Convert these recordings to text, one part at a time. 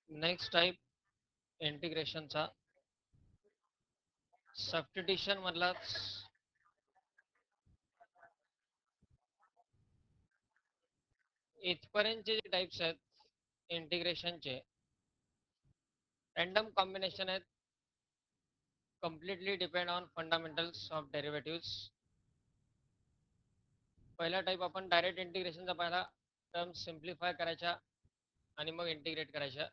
Next type इंटिग्रेशनचा substitution मधलाच इथपर्यंतचे जे types आहेत इंटिग्रेशनचे random combination आहेत, completely depend on fundamentals of derivatives. पहिला टाईप आपण डायरेक्ट इंटिग्रेशनचा पहिला टर्म सिम्प्लिफाय करायच्या आणि मग इंटिग्रेट करायच्या.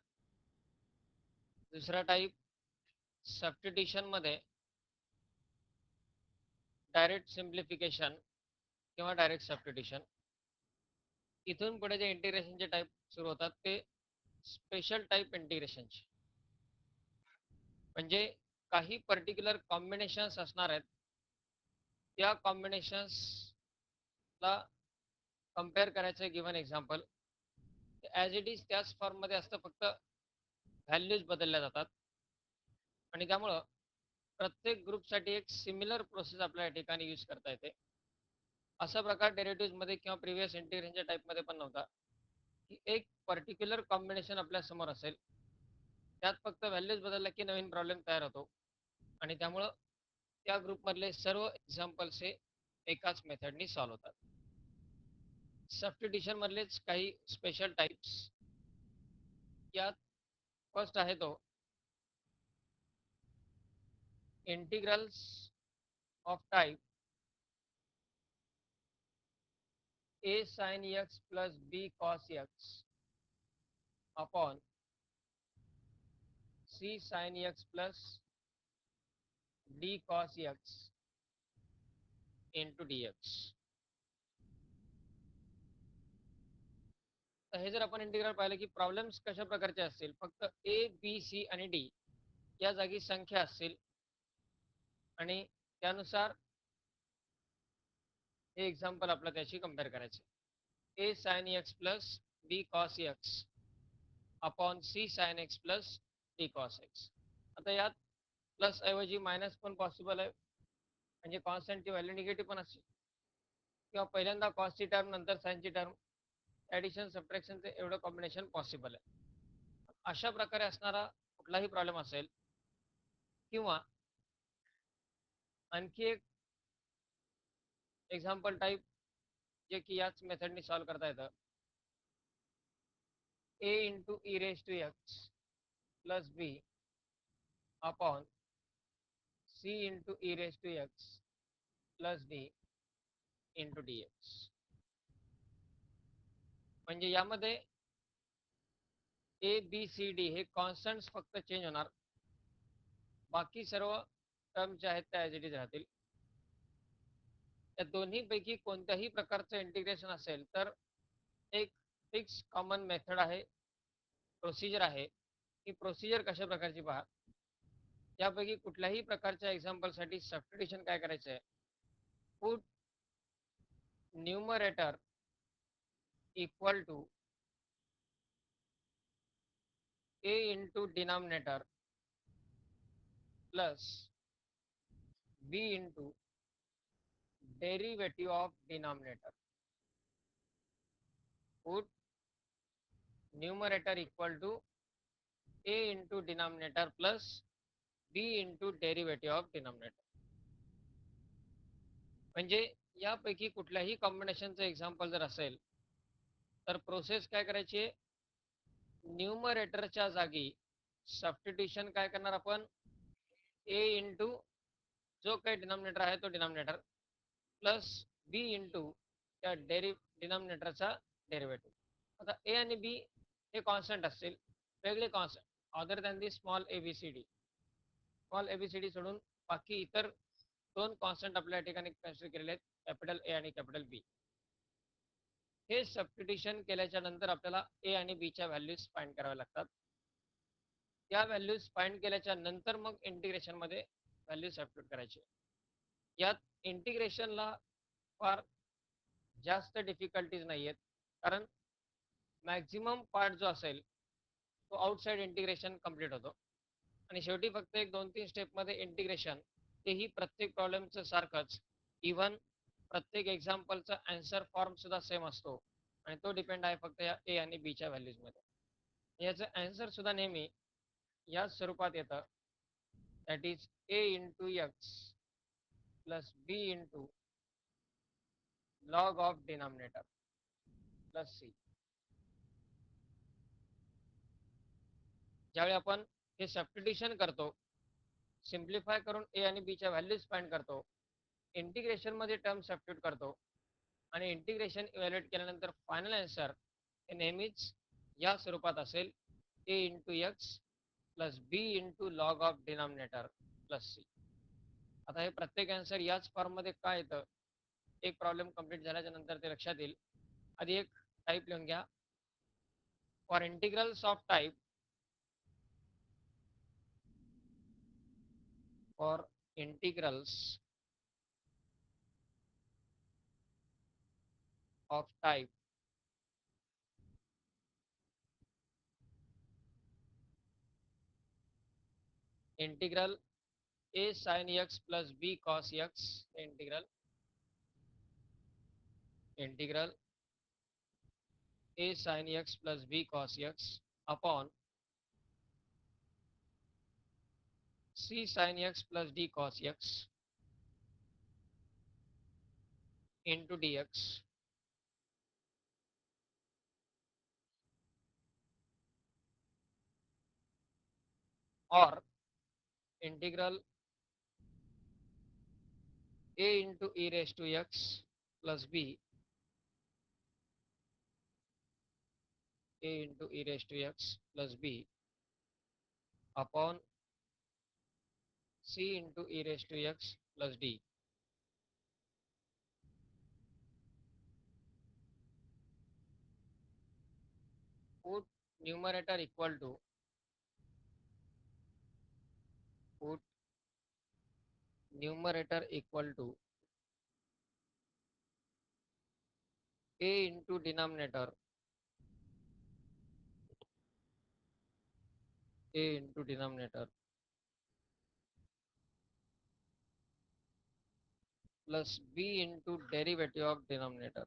दुसरा टाईप सबस्टिट्यूशन मध्ये डायरेक्ट सिम्प्लिफिकेशन किंवा डायरेक्ट सबस्टिट्यूशन. इथून पुढे जे इंटिग्रेशनचे टाईप सुरू होतात ते स्पेशल टाईप इंटिग्रेशनचे, म्हणजे काही पर्टिक्युलर कॉम्बिनेशन्स असणार आहेत, त्या कॉम्बिनेशन्सला कंपेअर करायचं. Given example as it is त्याच फॉर्ममध्ये असतं, फक्त व्हॅल्यूज बदलल्या जातात आणि त्यामुळं प्रत्येक ग्रुपसाठी एक सिमिलर प्रोसेस आपल्या ठिकाणी यूज करता येते. असा प्रकार डेरिव्हेटिव्हमध्ये किंवा प्रिव्हियस इंटिग्रेशनच्या टाईपमध्ये पण नव्हता, की एक पर्टिक्युलर कॉम्बिनेशन आपल्या समोर असेल, त्यात फक्त व्हॅल्यूज बदलल्या की नवीन प्रॉब्लेम तयार होतो आणि त्यामुळं त्या ग्रुपमधले सर्व एक्झाम्पल्स हे एकाच मेथडनी सॉल्व्ह होतात. सबस्टिट्यूशन मधलेच काही स्पेशल टाईप्स. यात फर्स्ट आहे तो integrals of type a sin x plus b cos x upon c sin x plus d cos x into dx. तर हे जर आपण इंटिग्रल पाहिलं की प्रॉब्लेम्स कशा प्रकारचे असतील, फक्त a b c आणि d या जागी संख्या असतील आणि त्यानुसार हे एक्झाम्पल आपलं त्याशी कंपेअर करायचे. a sin x plus b cos x upon c sin x plus d cos x. आता यात प्लस ऐवजी मायनस पण पॉसिबल आहे, म्हणजे कॉन्स्टंटची व्हॅल्यू निगेटिव्ह पण असते, किंवा पहिल्यांदा कॉसची टर्म नंतर साईनची टर्म, ॲडिशन सबट्रॅक्शनचे एवढं कॉम्बिनेशन पॉसिबल आहे. अशा प्रकारे असणारा कुठलाही प्रॉब्लेम असेल, किंवा आणखी एक एक्झाम्पल टाईप जे की याच मेथडनी सॉल्व्ह करता येतं, a into E raise to X plus B upon c into E raise to X plus D into D X. म्हणजे यामध्ये ए बी सी डी हे कॉन्स्टंट्स फक्त चेंज होणार, बाकी सर्व टर्म जे आहेत त्या ॲज इट इज राहतील. या दोन्हीपैकी कोणत्याही प्रकारचं इंटिग्रेशन असेल तर एक फिक्स कॉमन मेथड आहे, प्रोसिजर आहे. ही प्रोसिजर कशा प्रकारची पहा. यापैकी कुठल्याही प्रकारच्या एक्झाम्पलसाठी सबस्टिट्यूशन काय करायचं आहे, put numerator equal to a into denominator plus b into derivative of denominator. Put numerator equal to a into denominator plus b into derivative of denominator. म्हणजे यापैकी कुठल्याही कॉम्बिनेशनचं एक्झाम्पल जर असेल तर प्रोसेस काय करायची आहे, न्यूमरेटरच्या जागी सबस्टिट्यूशन काय करणार आपण, a इंटू जो काही डिनॉमिनेटर आहे तो डिनॉमिनेटर प्लस b इंटू त्या डिनॉमिनेटरचा डेरिव्हेटिव्ह. आता a आणि b हे कॉन्स्टंट असतील, वेगळे constant other than the small A B C D. Small A B C D सोडून बाकी इतर दोन कॉन्स्टंट आपल्या ठिकाणी कन्सिडर केलेले आहेत, कॅपिटल ए आणि कॅपिटल बी. हे सबस्टिट्यूशन केल्याच्या नंतर आपल्याला ए आणि बीच्या व्हॅल्यूज फाइंड कराव्या लागतात. त्या व्हॅल्यूज फाइंड केल्याच्या नंतर मग इंटिग्रेशनमध्ये व्हॅल्यू सबस्टिट्यूट करायची. यात इंटिग्रेशनला फार जास्त डिफिकल्टीज नाही आहेत, कारण मॅक्झिमम पार्ट जो असेल तो आउटसाइड इंटिग्रेशन कंप्लीट होतो आणि शेवटी फक्त एक 2-3 स्टेपमध्ये इंटिग्रेशन, तेही प्रत्येक प्रॉब्लेमचं सारखंच. इव्हन प्रत्येक एक्झाम्पलचा आन्सर फॉर्म सुद्धा सेम असतो आणि तो डिपेंड आहे फक्त या ए आणि बीच्या व्हॅल्यूजमध्ये. याचं आन्सर सुद्धा नेहमी याच स्वरूपात येतं, that is A into X plus B into log of denominator plus C. ज्यावेळी आपण हे सबस्टिट्यूशन करतो, सिम्प्लिफाय करून ए आणि बीच्या व्हॅल्यूज फाइंड करतो, इंटिग्रेशन मध्ये टर्म सबस्टिट्यूट करतो आणि इंटिग्रेशन इव्हॅल्युएट केल्यानंतर फायनल आन्सर हे नेहमीच या स्वरूपात असेल, A into X plus B into log of denominator plus C. आता हे प्रत्येक आन्सर याच फॉर्ममध्ये का येतं, एक प्रॉब्लेम कंप्लीट झाल्याच्या नंतर ते लक्षात येईल. आधी एक टाईप लिहून घ्या. For integrals of type for integrals of type integral a sin x plus b cos x integral a sin x plus b cos x upon c sin x plus d cos x into dx or integral a into e raised to x plus b a into e raised to x plus b upon c into e raised to x plus d. Put numerator equal to put numerator equal to a into denominator a into denominator plus b into derivative of denominator.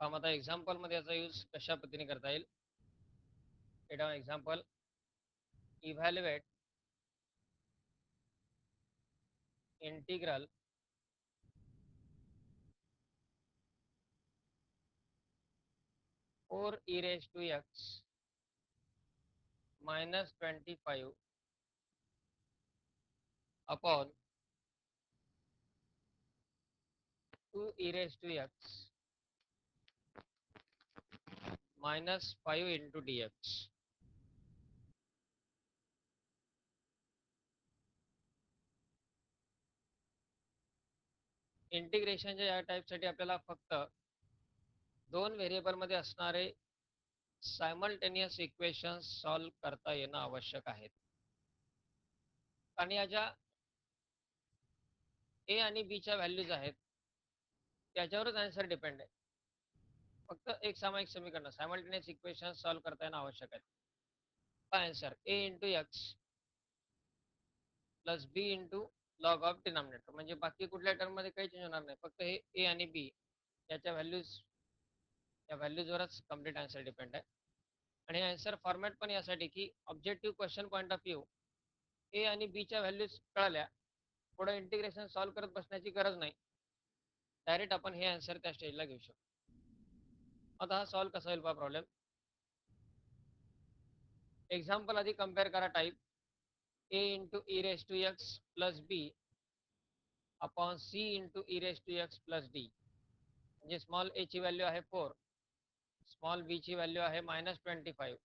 आता example मध्ये याचा use कशा पद्धतीने करता येईल. Example evaluate integral four e raised to x minus 25 upon 2 e raised to x minus 5 into dx. इंटिग्रेशनच्या या टाईपसाठी आपल्याला फक्त दोन व्हेरिएबल मध्ये असणारे सायमल्टेनियस इक्वेशन्स सॉल्व्ह करता येणं आवश्यक आहे. आणि या ज्या ए आणि बीच्या व्हॅल्यूज आहेत त्याच्यावरच आन्सर डिपेंड आहे. फक्त एक सामायिक समीकरण सायमल्टेनियस इक्वेशन सॉल्व्ह करता येणं आवश्यक आहे. Answer A into X plus B into log of denominator. म्हणजे बाकी कुठल्या टर्म मध्ये काही चेंज होणार नाही, फक्त हे ए आणि बी याच्या व्हॅल्यूजवरच कम्प्लीट आन्सर डिपेंड आहे. आणि आन्सर फॉर्मॅट पण यासाठी की objective question point of view A आणि बीच्या व्हॅल्यूज कळाल्या, पुढे इंटिग्रेशन सॉल्व्ह करत बसण्याची गरज नाही, डायरेक्ट आपण हे आन्सर त्या स्टेजला घेऊ शकतो. आता हा सॉल्व्ह कसा होईल पहा प्रॉब्लेम. एक्झाम्पल आधी कम्पेअर करा. Type A into E raise to X plus B upon C into E raise to X plus D. म्हणजे स्मॉल ए ची व्हॅल्यू आहे 4, स्मॉल बी ची व्हॅल्यू आहे -25,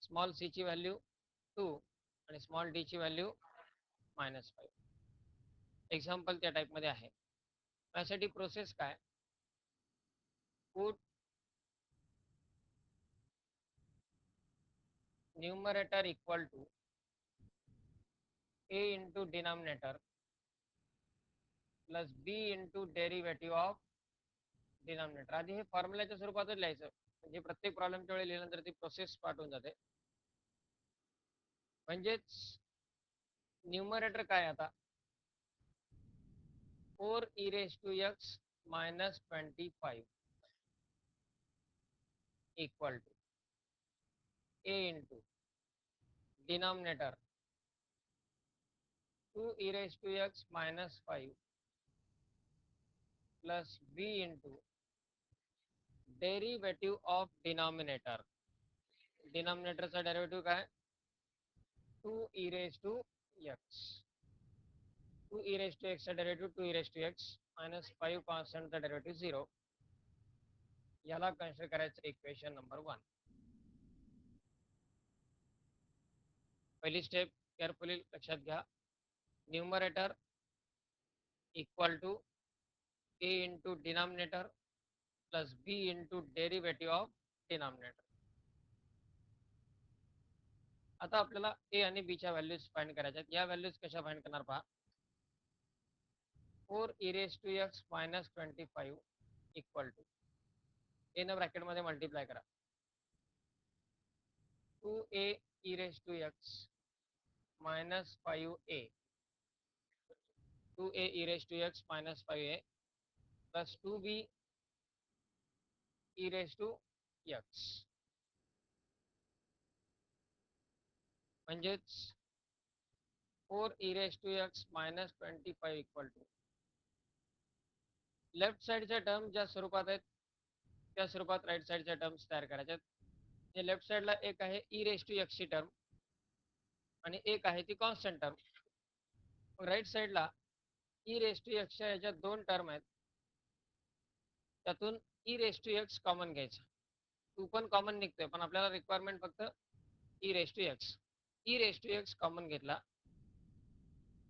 स्मॉल सी ची व्हॅल्यू 2 आणि स्मॉल डी ची व्हॅल्यू -5. एक्झाम्पल त्या टाईपमध्ये आहे. त्यासाठी प्रोसेस काय, put numerator equal to a into denominator plus b into derivative of denominator. आधी हे फॉर्म्युलाच्या स्वरूपातच लिहायचं, म्हणजे प्रत्येक प्रॉब्लेमच्या वेळी लिहिल्यानंतर ती प्रोसेस पाठवून जाते. म्हणजेच न्यूमरेटर काय आता 4 e raised to x minus 25 equal to a into denominator 2 e raised to x minus 5 plus b into derivative of denominator. डिनॉमिनेटरचा डेरिव्हेटिव्ह काय 2 e raised to x. 2 e raised to x चा derivative 2 e raised to x minus 5 कॉन्स्टंटचा derivative 0. याला consider करायचं equation number 1. पहिली step carefully लक्षात घ्या. Numerator equal to a into denominator plus b into derivative of denominator. आता आपल्याला a आणि b च्या व्हॅल्यूज फाइंड करायच्या आहेत. या व्हॅल्यूज कशा फाइंड करणार पहा. 4 e raised to x minus 25 equal to a न ब्रॅकेटमध्ये मल्टिप्लाय करा 2a e raised to x minus 5a 2a e raised to x minus 5a plus 2b e raised to x. म्हणजेच 4 e raised to x minus 25 equal to left साईडच्या term ज्या स्वरूपात आहेत त्या स्वरूपात right साईडच्या terms तयार करायच्या आहेत. लेफ्ट साईडला एक आहे e raised to x ची टर्म आणि एक आहे ती कॉन्स्टंट टर्म. राईट साईडला e raised to x च्या याच्यात दोन टर्म आहेत, त्यातून e raised to x common घ्यायचा. 2 पण कॉमन निघतोय, पण आपल्याला रिक्वायरमेंट फक्त e raised to x. e raised to x common घेतला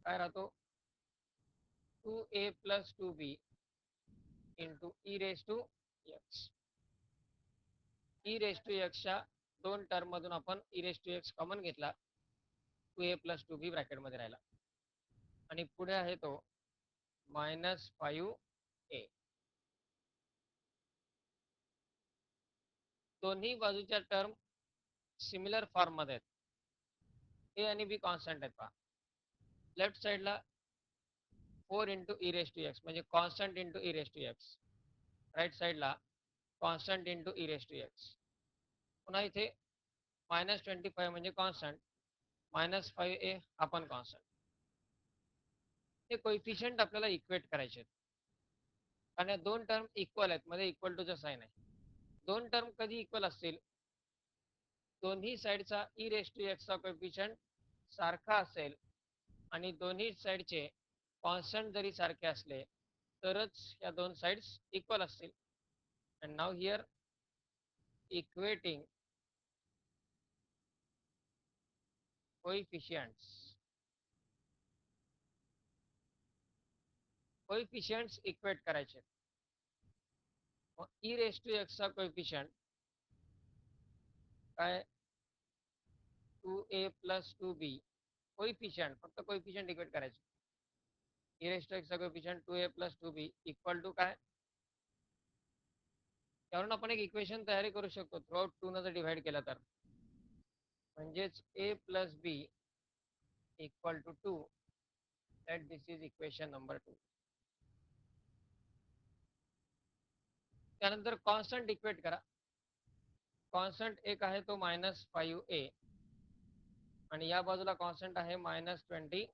काय राहतो 2a plus 2b into e raised to x. e raised to x च्या दोन टर्म मधून आपण e raised to x common घेतला 2a plus 2b ब्रॅकेटमध्ये राहिला आणि पुढे आहे तो -5a. दोन्ही बाजूच्या टर्म सिमिलर फॉर्म मध्ये आहेत. a आणि b कॉन्स्टंट आहेत पहा. लेफ्ट साईडला 4 into e raised to x म्हणजे constant into e raised to x. Right साईडला constant into e raised to x. पुन्हा इथे -25 म्हणजे कॉन्स्टंट, -5a हा पण कॉन्स्टंट. हे कोइफिशियंट आपल्याला इक्वेट करायचे आहेत आणि दोन टर्म इक्वल आहेत, मध्ये इक्वल टूचा साइन आहे. दोन टर्म कधी इक्वल असतील, दोन्ही साईडचा e raised to x चा कोइफिशियंट सारखा असेल आणि दोन्ही साईडचे कॉन्स्टंट जरी सारखे असले तरच या दोन साइड्स इक्वल असतील. and now here equating coefficients equate करायचे. e raised to x चा कोइफिशियंट काय 2a plus 2b. कोइफिशियंट फक्त कोइफिशियंट इक्वेट करायचे. e raised to x चा coefficient 2a plus 2b equal to काय, त्यावरून आपण एक इक्वेशन तयारी करू शकतो थ्रूआउट 2 न जर डिवाइड केला तर. म्हणजेच a plus b equal to 2. That this is equation number 2. त्यानंतर कॉन्स्टंट इक्वेट करा. कॉन्स्टंट एक आहे तो -5a आणि या बाजूला कॉन्स्टंट आहे -20.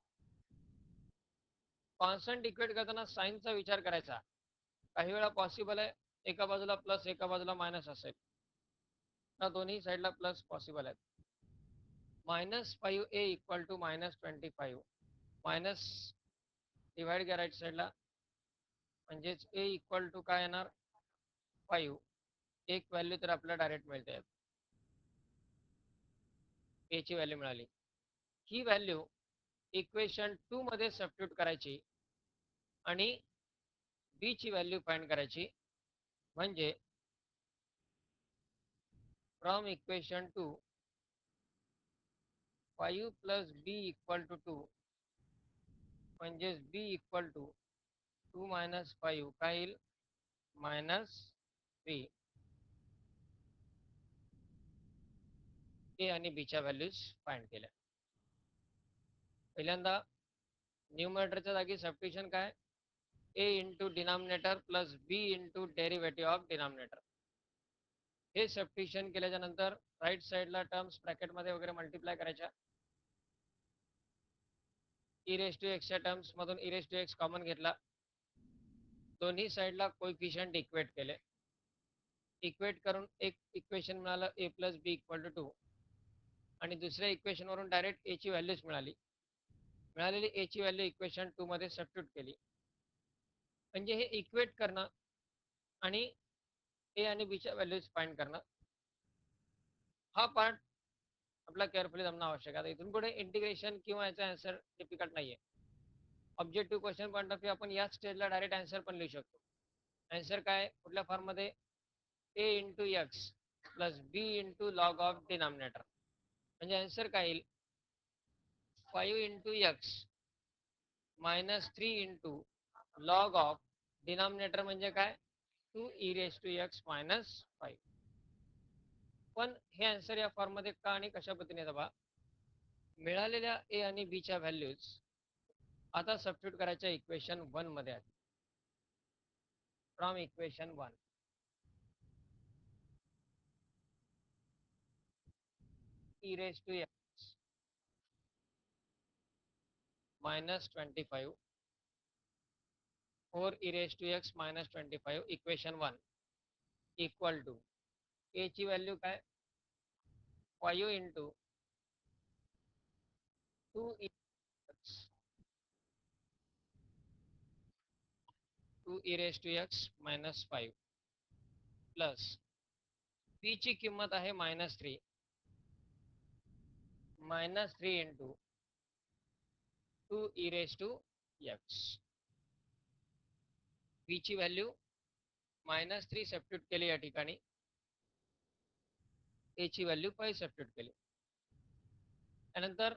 कॉन्स्टंट इक्वेट करताना साइनचा विचार करायचा. काही वेळा पॉसिबल आहे एका बाजूला प्लस एका बाजूला मायनस असेल, ना दोन्ही साईडला प्लस पॉसिबल आहेत. -5a equal to -25 minus divide घ्या राईट साईडला, म्हणजेच a इक्वल टू काय येणार 5. एक व्हॅल्यू तर आपल्याला डायरेक्ट मिळते. ए ची व्हॅल्यू मिळाली. ही व्हॅल्यू इक्वेशन 2 मध्ये सबस्टिट्यूट करायची आणि बी ची व्हॅल्यू फाइंड करायची. म्हणजे from equation 2 5 plus B equal to 2 म्हणजेच बी इक्वल टू 2 मायनस 5 काय येईल -3. ए आणि बीच्या व्हॅल्यूज फाइंड केल्या. पहिल्यांदा न्यूमरेटरच्या जागी सबस्टिट्यूशन काय A into denominator plus B into derivative of denominator. हे सबस्टिट्यूशन केल्याच्या नंतर राईट साईडला टर्म्स ब्रॅकेटमध्ये वगैरे मल्टिप्लाय करायच्या. ई रेस टू एक्सच्या टर्म्स मधून e raise to X common घेतला. दोन्ही साईडला कोइफिशियंट इक्वेट केले. इक्वेट करून एक इक्वेशन मिळालं ए प्लस बी इक्वल टू 2 आणि दुसऱ्या इक्वेशनवरून डायरेक्ट ए ची व्हॅल्यूज मिळाली. मिळालेली ए ची व्हॅल्यू इक्वेशन 2 मध्ये सबस्टिट्यूट केली. म्हणजे हे इक्वेट करणं आणि ए आणि बीच्या व्हॅल्यूज फाइंड करणं हा पार्ट आपला केअरफुली जमणं आवश्यक आहे. इथून पुढे इंटिग्रेशन किंवा याचा आन्सर डिफिकल्ट नाहीये. Objective question point of view आपण याच स्टेजला डायरेक्ट आन्सर पण लिहू शकतो. आन्सर काय कुठल्या फॉर्ममध्ये A into X plus B into log of denominator. म्हणजे आन्सर काय येईल 5 into X -3 into log of denominator म्हणजे काय 2 ई रेस टू एक्स -5. पण हे आन्सर या फॉर्ममध्ये का आणि कशा पद्धतीने दबा मिळालेल्या ए आणि बीच्या व्हॅल्यूज आता सबस्टिट्यूट करायच्या इक्वेशन 1 मध्ये आहे. From equation 1 e raise to X -25 4 e raise to X -25 equation 1 equal to A ची व्हॅल्यू काय 5 into 2 e X 2 E raise to X -5 plus B ची किंमत आहे -3 -3 into 2 E raise to X. B ची value -3 substitute केली या ठिकाणी. ए ची व्हॅल्यू 5 सबस्टिट्यूट केली. त्यानंतर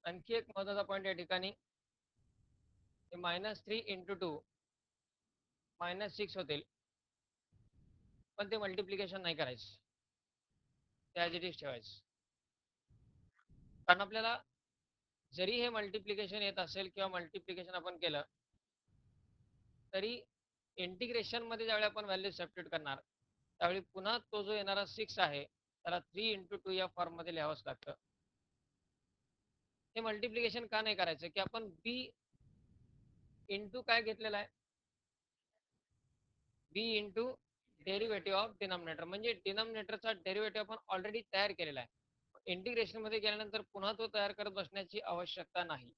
आणखी एक महत्वाचा पॉईंट या ठिकाणी -3 इंटू 2 -6 होतील. पण ते मल्टिप्लिकेशन नाही करायचं, ते ॲज इट इज ठेवायचं. कारण आपल्याला जरी हे मल्टिप्लिकेशन येत असेल किंवा मल्टिप्लिकेशन आपण केलं तरी इंटिग्रेशन मध्ये ज्यावेळी आपण व्हॅल्यू सबस्टिट्यूट करणार त्यावेळी पुन्हा तो जो येणारा 6 आहे त्याला 3 इंटू 2 या फॉर्म मध्ये लिहावंच लागतं. हे मल्टिप्लिकेशन का नाही करायचं की आपण बी इंटू काय घेतलेला आहे बी इंटू डेरिव्हेटिव्ह ऑफ डिनॉमिनेटर. म्हणजे डिनॉमिनेटरचा डेरिव्हेटिव्ह आपण ऑलरेडी तयार केलेला आहे. इंटिग्रेशन मध्ये गेल्यानंतर पुन्हा तो तयार करत बसण्याची आवश्यकता नाही.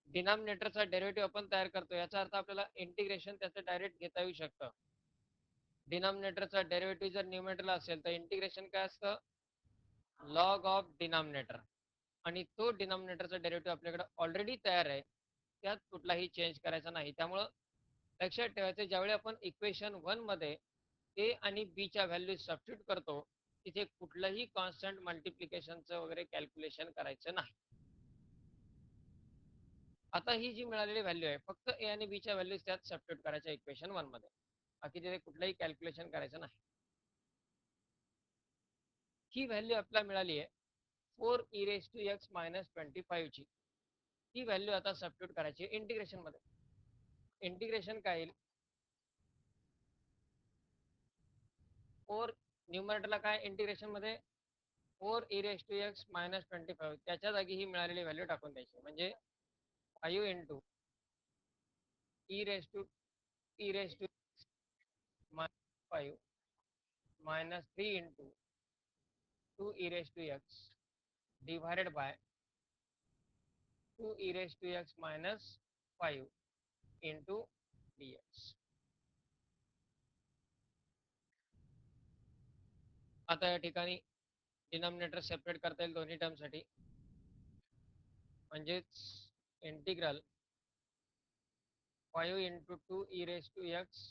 डिनॉमिनेटरचा डेरिव्हेटिव्ह आपण तयार करतो याचा अर्थ आपल्याला इंटिग्रेशन त्याचं डायरेक्ट घेता येऊ शकतं. डिनॉमिनेटरचा डेरिव्हेटिव्ह जर न्यूमरेटरला असेल तर इंटिग्रेशन काय असतं लॉग ऑफ डिनॉमिनेटर आणि तो डिनॉमिनेटरचा डेरिव्हेटिव्ह आपल्याकडे ऑलरेडी तयार आहे त्यात कुठलाही चेंज करायचा नाही. त्यामुळं लक्षात ठेवायचं ज्यावेळी आपण इक्वेशन 1 मध्ये ए आणि बी च्या व्हॅल्यू सबस्टिट्यूट करतो तिथे कुठलंही कॉन्स्टंट मल्टिप्लिकेशनचं वगैरे कॅल्क्युलेशन करायचं नाही. आता ही जी मिळालेली व्हॅल्यू आहे फक्त ए आणि बी च्या व्हॅल्यूज त्यात सबस्टिट्यूट करायच्या इक्वेशन 1 मध्ये. बाकी तिथे कुठलंही कॅल्क्युलेशन करायचं नाही. ही व्हॅल्यू आपल्याला मिळाली आहे 4 ई रेस टू एक्स -25 ची. ही व्हॅल्यू आता सबस्टिट्यूट करायची इंटिग्रेशन मध्ये. इंटिग्रेशन काय येईल 4 न्यूमरेटरला काय इंटिग्रेशन मध्ये 4 ई रेस टू एक्स -25 त्याच्या जागी ही मिळालेली व्हॅल्यू टाकून द्यायची. म्हणजे 5 into E raise to -5 -3 into 2 E raise to X divided by 2 e raised to x minus 5 into dx. आता या ठिकाणी डिनॉमिनेटर सेपरेट करता येईल दोन्ही टर्मसाठी, म्हणजेच integral 5 into 2 E raise to X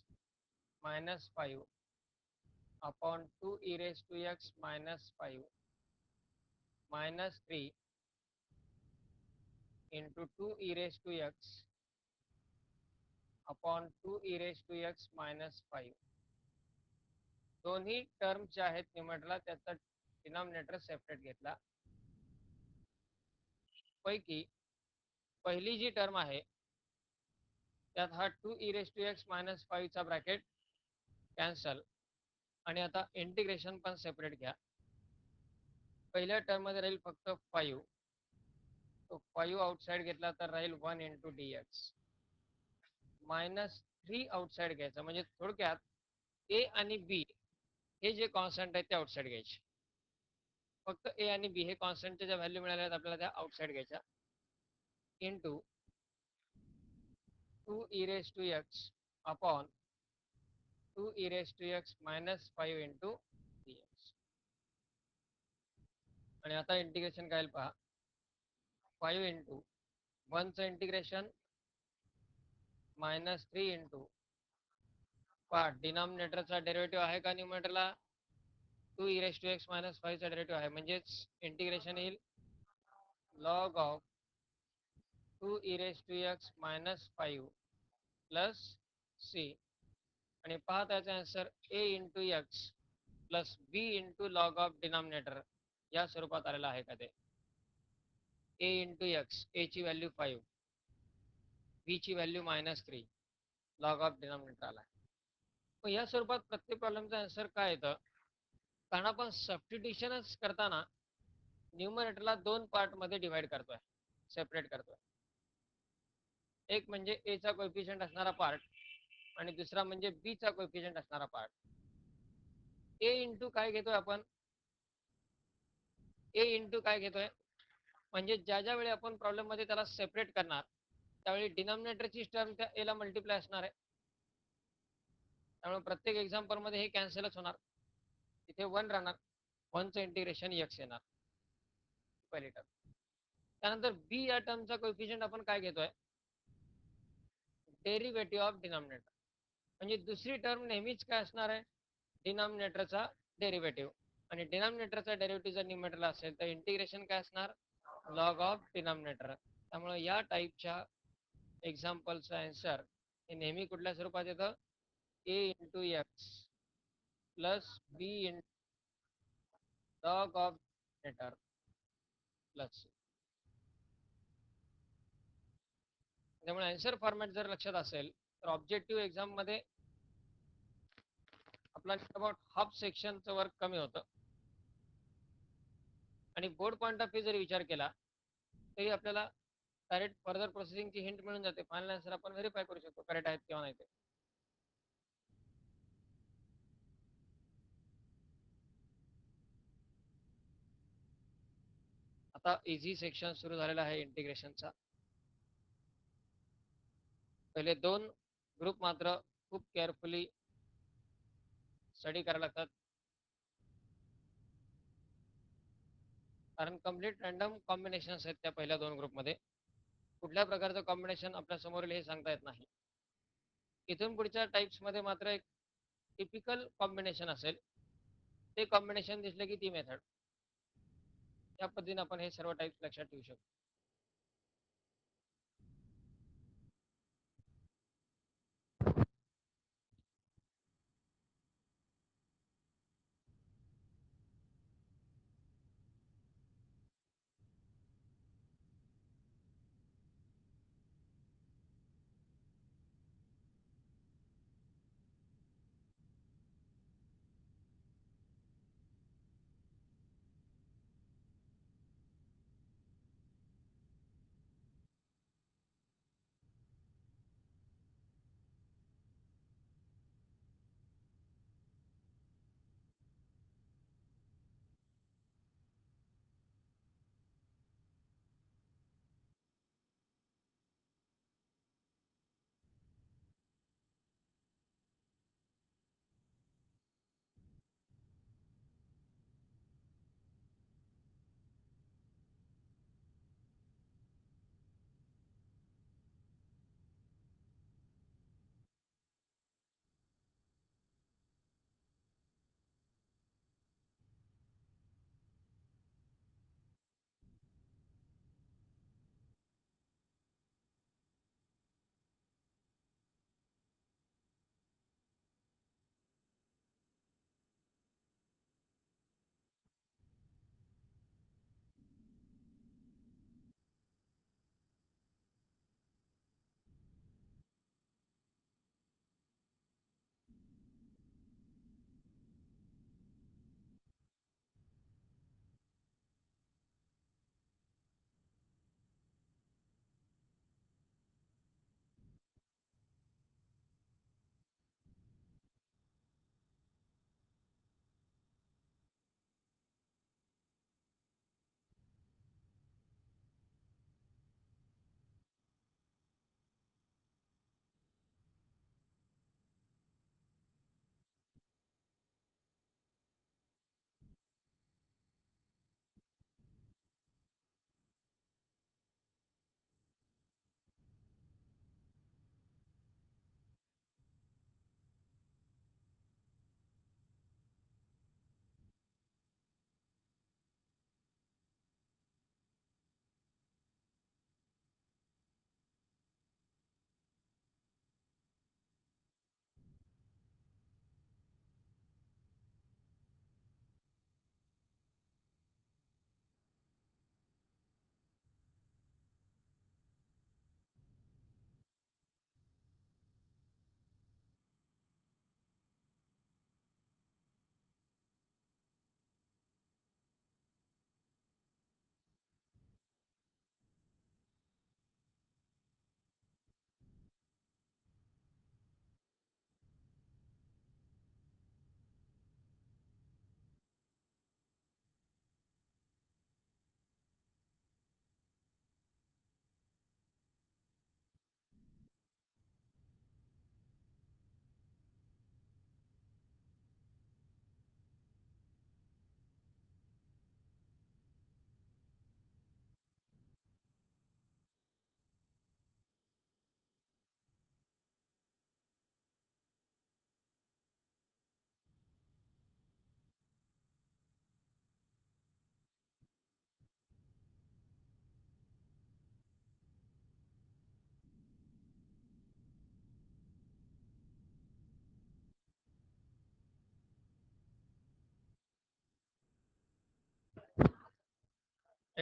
minus 5 upon 2 E raise to X minus 5 minus 3 into 2 E raise to X upon 2 E raise to X minus 5. दोन्ही term जे आहेत न्यूमरेटरला त्याचा डिनॉमिनेटर सेपरेट घेतला. पैकी पहिली जी टर्म आहे त्यात हा 2 E raise to X minus 5 चा ब्रॅकेट कॅन्सल आणि आता इंटिग्रेशन पण सेपरेट घ्या. पहिल्या टर्म मध्ये राहील फक्त 5, तो 5 आउटसाइड घेतला तर राहील 1 into D x minus 3 outside घ्यायचा, म्हणजे थोडक्यात ए आणि बी हे जे कॉन्स्टंट आहेत ते आउटसाइड घ्यायचे. फक्त ए आणि बी हे कॉन्स्टंटच्या ज्या व्हॅल्यू मिळाल्या आहेत आपल्याला त्या आउटसाइड घ्यायच्या into 2 E raise to X upon 2 E raise to X minus 5 into D X. आणि आता इंटिग्रेशन काय पहा, 5 इंटू 1चं इंटिग्रेशन मायनस 3 इंटू पहा डिनॉमिनेटरचा डेरिव्हेटिव्ह आहे का न्यूमरेटरला 2 E raise to X minus 5 चा डेरिव्हेटिव्ह आहे, म्हणजेच इंटिग्रेशन येईल log of 2 E raise to X minus 5 plus C. आणि पहा त्याचा answer A into X plus B into log of denominator या स्वरूपात आलेला आहे का ते. ए इंटू एक्स, ए ची व्हॅल्यू 5, बी ची value minus 3, log of denominator आला. मग या स्वरूपात प्रत्येक प्रॉब्लेमचा आन्सर काय येतं, कारण आपण सबस्टिट्यूशनच करताना न्यूमरेटरला दोन पार्ट मध्ये डिवाइड करतोय, सेपरेट करतोय. एक म्हणजे ए चा कोएफिशियंट असणारा पार्ट आणि दुसरा म्हणजे बी चा कोएफिशियंट असणारा पार्ट. ए इंटू काय घेतोय आपण, ए इंटू काय घेतोय, म्हणजे ज्या ज्या वेळी आपण प्रॉब्लेम मध्ये त्याला सेपरेट करणार त्यावेळी डिनॉमिनेटरची टर्म त्या ए ला मल्टिप्लाय असणार आहे. त्यामुळे प्रत्येक एक्झाम्पल मध्ये हे कॅन्सलच होणार, तिथे 1 राहणार, 1चं इंटिग्रेशन एक्स येणार पहिली टर्म. त्यानंतर बी या टर्मचा कोएफिशियंट आपण काय घेतोय, डेरिव्हेटिव्ह ऑफ डिनॉमिनेटर. म्हणजे दुसरी टर्म नेहमीच काय असणार आहे, डिनॉमिनेटरचा डेरिव्हेटिव्ह. आणि डिनॉमिनेटरचा डेरिव्हेटिव्ह जर न्यूमरेटरला असेल तर इंटिग्रेशन काय असणार, लॉग ऑफ डिनॉमिनेटर. त्यामुळे या टाईपच्या एक्झाम्पलचं आन्सर हे नेहमी कुठल्या स्वरूपात येतं, A into X plus B into log of denominator plus. त्यामुळे आन्सर फॉर्मॅट जर लक्षात असेल तर ऑब्जेक्टिव्ह एक्झाम मध्ये आपला अबाउट हाफ सेक्शनचं वर्क कमी होतं. आणि बोर्ड पॉईंट ऑफ व्ह्यू जरी विचार केला तरी आपल्याला डायरेक्ट फर्दर प्रोसेसिंगची हिंट मिळून जाते, फायनल आन्सर आपण व्हेरीफाय करू शकतो करेक्ट आहेत किंवा नाही ते. आता इझी सेक्शन सुरू झालेला आहे इंटिग्रेशनचा. पहिले दोन ग्रुप मात्र खूप केअरफुली स्टडी करायला लागतात, कारण कम्प्लीट रँडम कॉम्बिनेशन्स आहेत त्या पहिल्या दोन ग्रुपमध्ये. कुठल्या प्रकारचं कॉम्बिनेशन आपल्या समोर हे सांगता येत नाही. इथून पुढच्या टाईप्समध्ये मात्र एक टिपिकल कॉम्बिनेशन असेल, ते कॉम्बिनेशन दिसले की ती मेथड. या पद्धतीने आपण हे सर्व टाईप्स लक्षात ठेवू शकतो.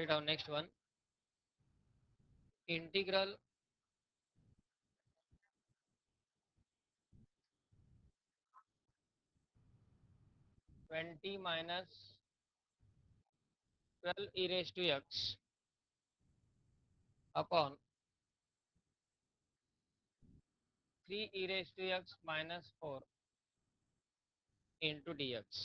take down next one. Integral 20 minus 12 e raised to x upon 3 e raised to x minus 4 into dx.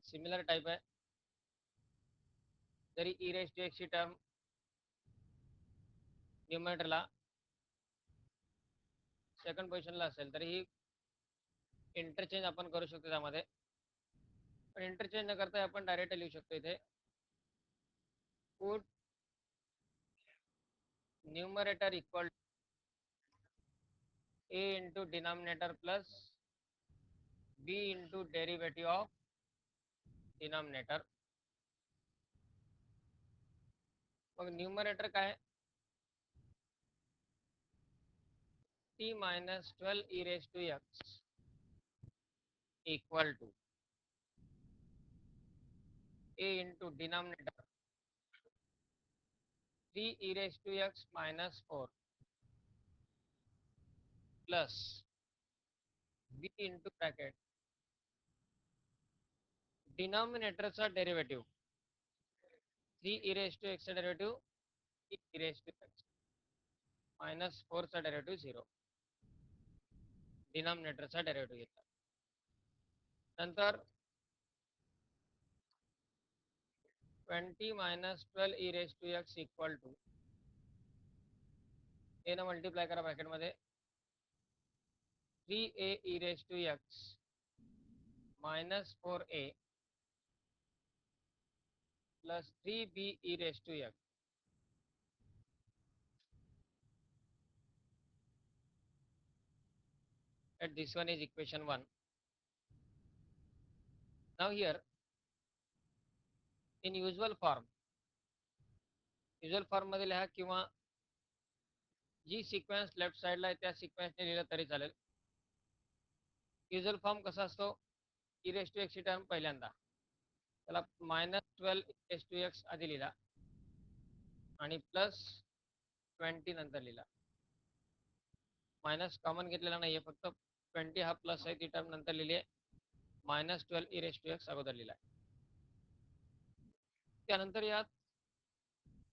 Similar type आहे. जरी e raised to x ची टर्म न्यूमरेटरला सेकंड पोझिशनला असेल तरी ही इंटरचेंज आपण करू शकतो त्यामध्ये. पण इंटरचेंज न करता आपण डायरेक्ट लिहू शकतो इथे. Put numerator equal a into denominator plus b into derivative of denominator. मग न्यूमरेटर काय? t minus 12 e raised to x equal to a into denominator 3 e raised to x minus 4 plus b into bracket डिनॉमिनेटरचा derivative 3 e raised to x चा derivative e raised to x minus 4 चा derivative 0. डिनॉमिनेटरचा derivative घेतला. नंतर 20 minus 12 e raised to x equal to a न multiply करा ब्रॅकेटमध्ये 3a e raised to x minus 4a plus 3b e raised to x. And this one is equation 1. Now here in usual form मध्ये लिहा किंवा जी sequence left साइडला आहे त्या सिक्वेन्सने लिहिलं तरी चालेल. युजल फॉर्म कसा असतो? e raised to x ची टर्म पहिल्यांदा त्याला -12 e raised to x आधी लिहिला आणि प्लस 20 नंतर लिहिला. मायनस कॉमन घेतलेला नाहीये, फक्त 20 हा प्लस आहे ती टर्म नंतर लिहिली आहे. -12 e raised to x अगोदर लिहिला. त्यानंतर यात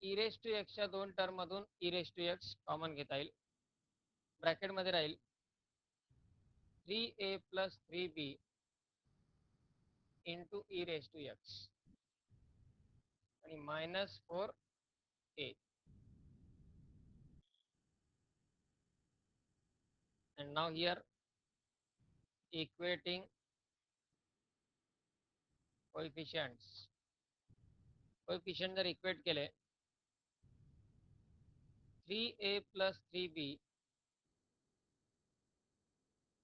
e raised to x च्या दोन टर्म मधून e raised to x common घेता येईल. ब्रॅकेट मध्ये राहील 3a plus 3b into e raised to x आणि minus 4a. And now here equating coefficients. Coefficient जर इक्वेट केले 3a plus 3b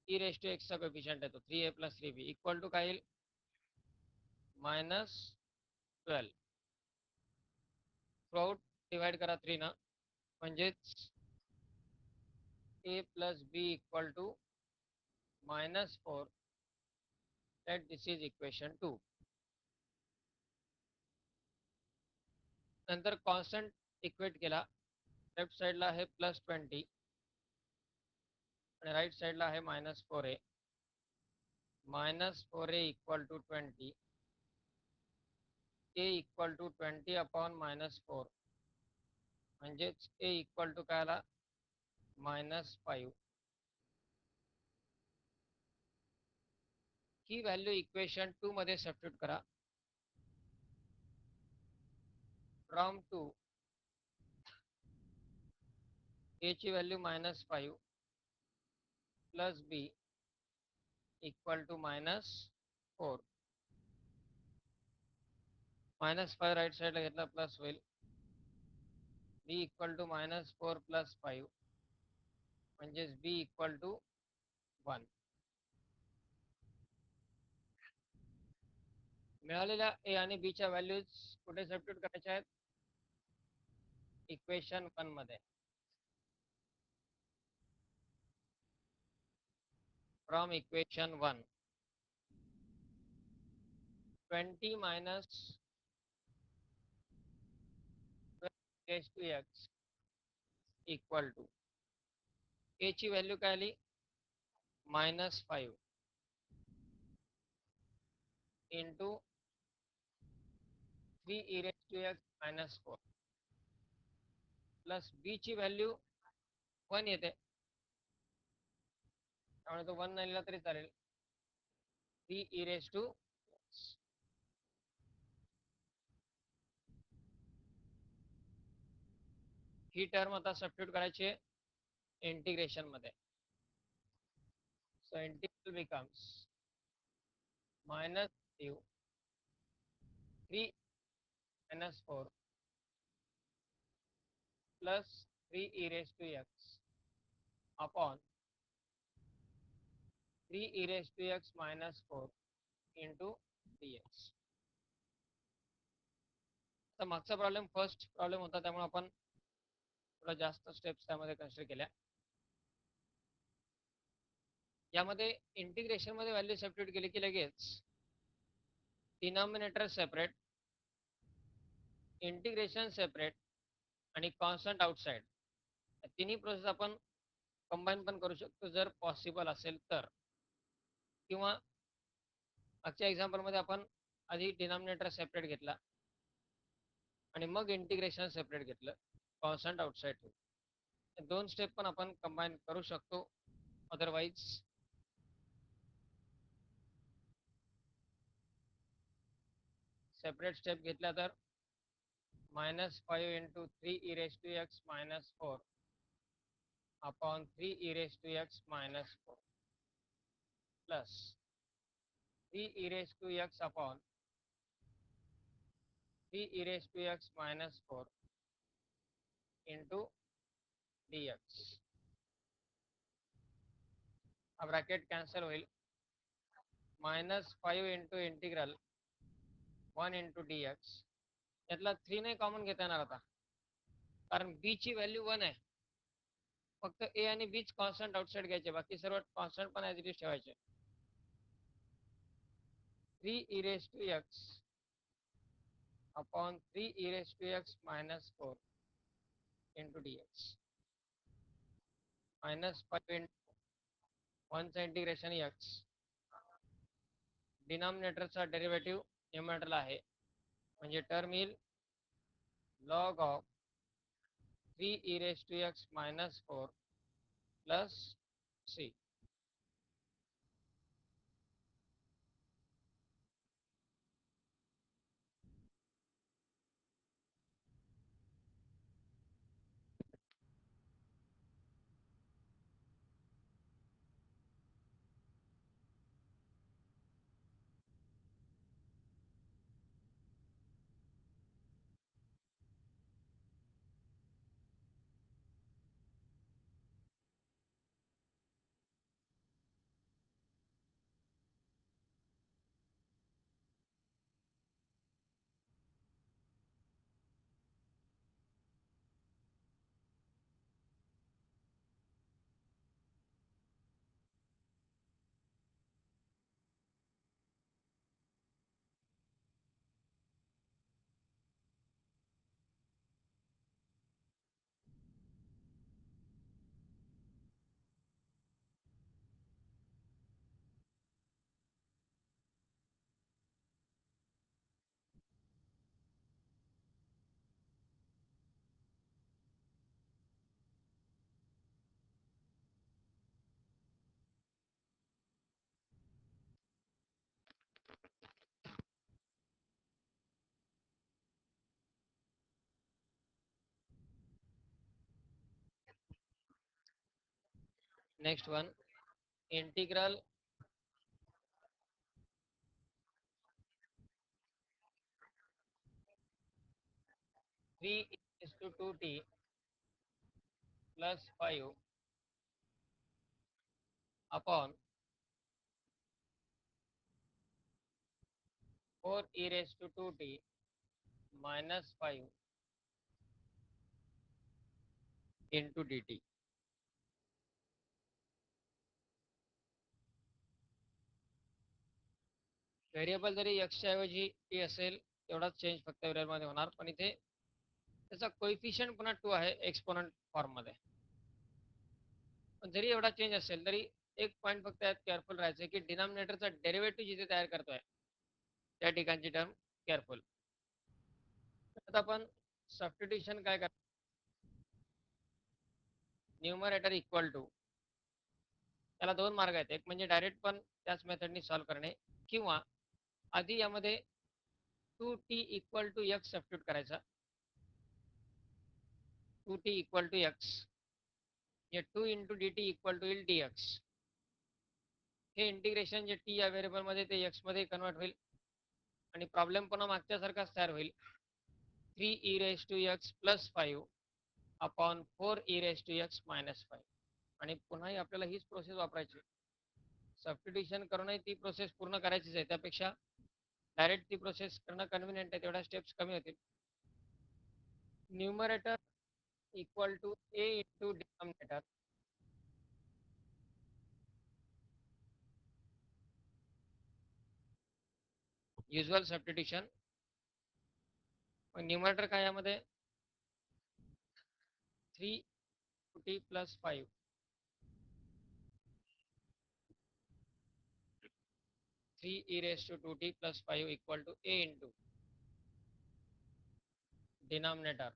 e raised to x चा coefficient आहे तो 3a plus 3b equal to काय येईल? -12. थ्रूआउट डिवाइड करा 3 ना, म्हणजेच a plus b equal to -4. that this is equation 2. नंतर कॉन्स्टंट इक्वेट केला. लेफ्ट साइडला आहे +20 आणि राइट साइडला आहे -4a. -4a equal to 20. a equal to 20 upon -4 म्हणजेच a इक्वल टू काय आला? -5. ही व्हॅल्यू इक्वेशन 2 मध्ये सबस्टिट्यूट करा. फ्रॉम 2 a ची value -5 plus b equal to -4. -5 right साइडला घेतला प्लस होईल. b इक्वल टू -4 प्लस 5 म्हणजेच b इक्वल टू 1. मिळालेल्या ए आणि बीच्या व्हॅल्यूज कुठे सबस्टिट्यूट करायच्या आहेत? इक्वेशन 1 मध्ये. From equation 1 20 minus 12 raised to x equal to A ची व्हॅल्यू काय आली? -5 into 3 e raised to x -4 plus B ची व्हॅल्यू 1 येते, त्यामुळे तो 1 नाही लिहिला तरी चालेल. 3 e raised to x. He term आता सबस्टिट्यूट करायची आहे इंटिग्रेशन मध्ये. So integral becomes -3 -4 plus 3 e raised to x upon 3 e raised to x -4 into dx. तर मागचा प्रॉब्लेम फर्स्ट प्रॉब्लेम होता, त्यामुळे आपण थोडा जास्त स्टेप्स त्यामध्ये कन्सिडर केल्या. यामध्ये इंटिग्रेशन मध्ये व्हॅल्यू सबस्टिट्यूट केली की लगेच डिनॉमिनेटर सेपरेट, इंटिग्रेशन सेपरेट आणि कॉन्स्टंट आउटसाइड तिन्ही प्रोसेस आपण कंबाईन पण करू शकतो जर पॉसिबल असेल तर. किंवा मागच्या एक्झाम्पलमध्ये आपण आधी डिनॉमिनेटर सेपरेट घेतला आणि मग इंटिग्रेशन सेपरेट घेतलं कॉन्स्टंट आउटसाइड ठेवून. दोन स्टेप पण आपण कंबाईन करू शकतो. अदरवाईज सेपरेट स्टेप घेतल्या तर -5 into 3 e raised to x -4 upon 3 e raised to x -4 plus 3 e raised to x upon 3 e raised to x -4 into dx. हा ब्रॅकेट कॅन्सल होईल. -5 इंटू इंटिग्रल 1 इंटू dx. यातला 3 नाही common घेता येणार आता, कारण बी ची व्हॅल्यू 1 आहे. फक्त ए आणि बीच कॉन्स्टंट आउटसाइड घ्यायचे, बाकी सर्व कॉन्स्टंट पण ॲज इट इज ठेवायचे. 3 e raised to x upon 3 e raised to x -4 into dx. -5 into 1 चा इंटिग्रेशन x, डिनॉमिनेटरचा डेरिव्हेटिव्ह न्यूमरेटरला आहे, म्हणजे टर्म येईल log of 3 e raised to x -4 plus c. Next one, integral 3 is to 2t plus 5 upon 4 e raised to 2t minus 5 into dt. Variable जरी एक्सच्या ऐवजी T असेल तेवढाच change फक्त व्हेरिएबलमध्ये होणार, पण इथे त्याचा कोइफिशियंट पुन्हा 2 आहे एक्सपोनंट फॉर्ममध्ये. पण जरी एवढा चेंज असेल तरी एक पॉईंट फक्त यात केअरफुल राहायचं की डिनॉमिनेटरचा डेरिव्हेटिव्ह जिथे तयार करतोय त्या ठिकाणची टर्म केअरफुल. आता आपण सबस्टिट्यूशन काय करतो, न्यूमरेटर इक्वल टू, त्याला दोन मार्ग आहेत. एक म्हणजे डायरेक्ट पण त्याच मेथडनी सॉल्व्ह करणे, किंवा आधी यामध्ये 2t equal to x substitute करायचा. 2t इक्वल टू एक्स, या 2 into D T equal to येईल डी एक्स. हे इंटिग्रेशन जे टी या व्हेरिएबलमध्ये ते एक्स मध्ये कन्वर्ट होईल आणि प्रॉब्लेम पुन्हा मागच्यासारखाच तयार होईल. 3 e raise to X plus 5 upon 4 e raise to X minus 5. आणि पुन्हाही आपल्याला हीच प्रोसेस वापरायची. सबस्टिट्यूशन करूनही ती प्रोसेस पूर्ण करायचीच आहे. त्यापेक्षा डायरेक्ट ती प्रोसेस करणं कन्व्हिनियंट आहे, तेवढ्या स्टेप्स कमी होतील. Numerator equal to A into denominator, usual substitution. Numerator काय यामध्ये 3t plus 5, 3 e raised to 2t plus 5 equal to a into denominator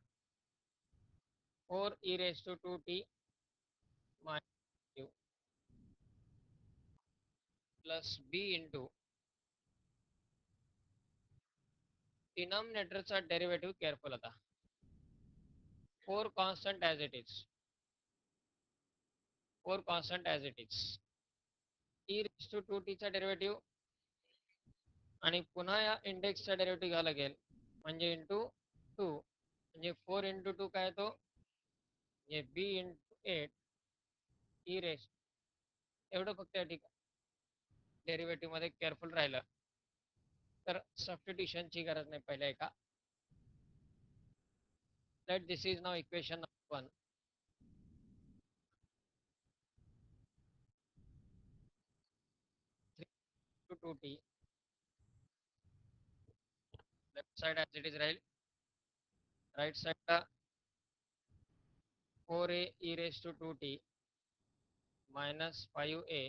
4 e raised to 2t minus 5 plus b into डिनॉमिनेटरचा derivative careful. आता 4 constant as it is, 4 constant as it is, e raised to 2t चा derivative आणि पुन्हा या इंडेक्सचा derivative घ्यावा लागेल, म्हणजे into 2, म्हणजे 4 इंटू 2 काय येतो, म्हणजे b इंटू 8 e raised. एवढं फक्त या ठिकाणी डेरिव्हेटिव्ह मध्ये केअरफुल राहिलं तर सबस्टिट्यूशनची गरज नाही पहिल्या एका. Let this is now equation number 1. 3 to 2t, left side as it is राहील, right side ला 4a e raised to 2t minus 5a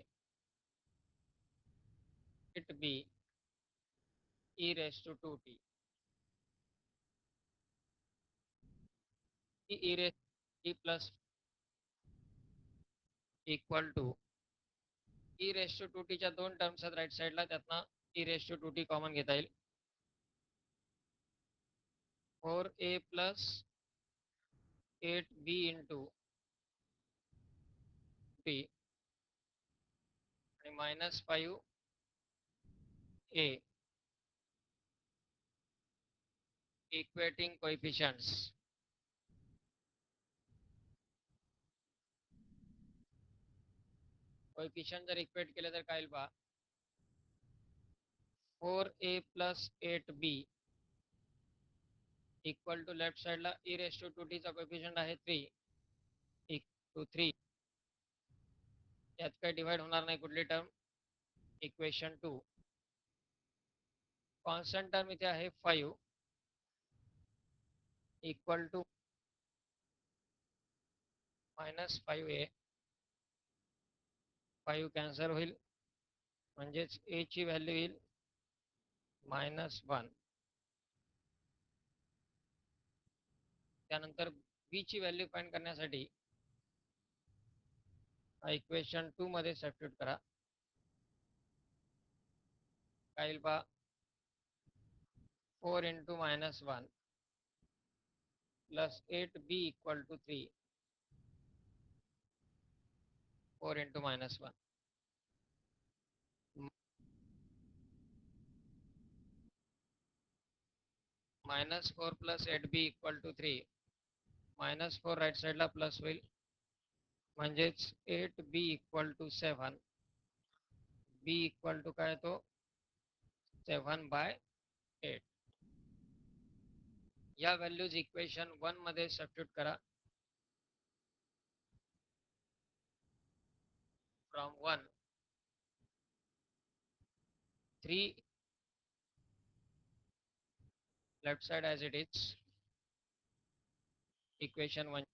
it be e raised to 2t. e raised to t plus equal to e raised to 2t च्या दोन terms आहेत right साईडला, त्यातनं e raised to 2t common घेता येईल. 4a plus 8b into t आणि minus 5a equating coefficients. Coefficient जर equate केले तर काय येईल पहा, 4a plus 8b equal to left साइडला e रेस टू 2t चा कोएफिशियंट आहे 3 इक्वल टू 3. यात काही डिवाइड होणार नाही कुठली टर्म. इक्वेशन 2, कॉन्स्टंट टर्म इथे आहे 5 equal to minus 5a, 5 cancel होईल, म्हणजेच a ची व्हॅल्यू येईल -1. त्यानंतर b ची व्हॅल्यू फाइंड करण्यासाठी इक्वेशन 2 मध्ये सबस्टिट्यूट करा. काय येईल पहा, 4 into -1 plus 8b equal to 3, 4 into -1 -4 plus 8b equal to 3, -4 right साईडला प्लस होईल, म्हणजेच 8b equal to 7, b equal to काय तो 7/3. 8. या व्हॅल्यूज इक्वेशन 1 मध्ये सबस्टिट्यूट करा. From 1 3 left side as it is. Equation 1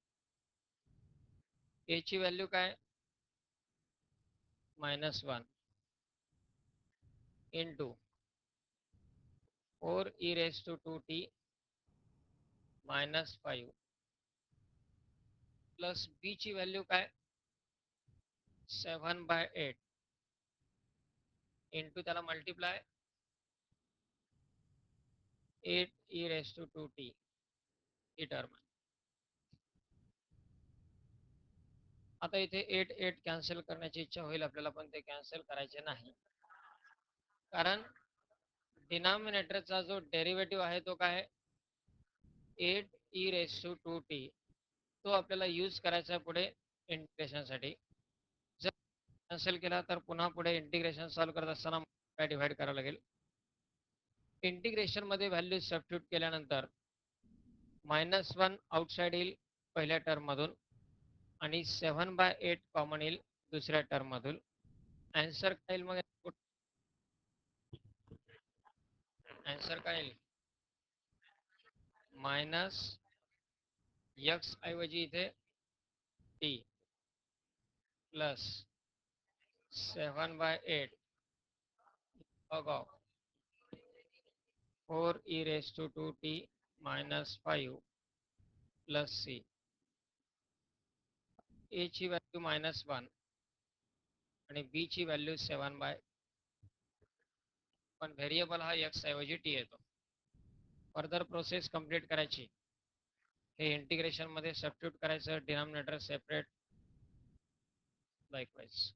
a ची व्हॅल्यू काय -1 into 4 e raised to 2t minus 5 plus b ची व्हॅल्यू काय 7/8 इंटू त्याला multiply 8 e raised to 2t he term. आता इथे 8 8 कॅन्सल करण्याची इच्छा होईल आपल्याला, पण ते कॅन्सल करायचे नाही, कारण डिनॉमिनेटरचा जो डेरिव्हेटिव्ह आहे तो काय 8 e raised to 2t तो आपल्याला यूज करायचा आहे पुढे इंटिग्रेशनसाठी. जर कॅन्सल केला तर पुन्हा पुढे इंटिग्रेशन सॉल्व्ह करत असताना काय डिव्हाइड करावं लागेल. इंटिग्रेशन मध्ये व्हॅल्यू सबस्टिट्यूट केल्यानंतर -1 आउटसाइड येईल पहिल्या टर्म मधून आणि 7/8 कॉमन येईल दुसऱ्या टर्म मधून. आन्सर काय येईल मग आन्सर काय येईल मायनस x ऐवजी इथे t plus 7/8 log of 4 e raised to 2t minus 5 plus c. a ची व्हॅल्यू -1 आणि b ची व्हॅल्यू 7/8 पण व्हेरिएबल हा x ऐवजी t येतो. फर्दर प्रोसेस कंप्लीट करायची. हे इंटिग्रेशन मध्ये सबस्टिट्यूट करायचं, डिनॉमिनेटर सेपरेट लाइकवाइज.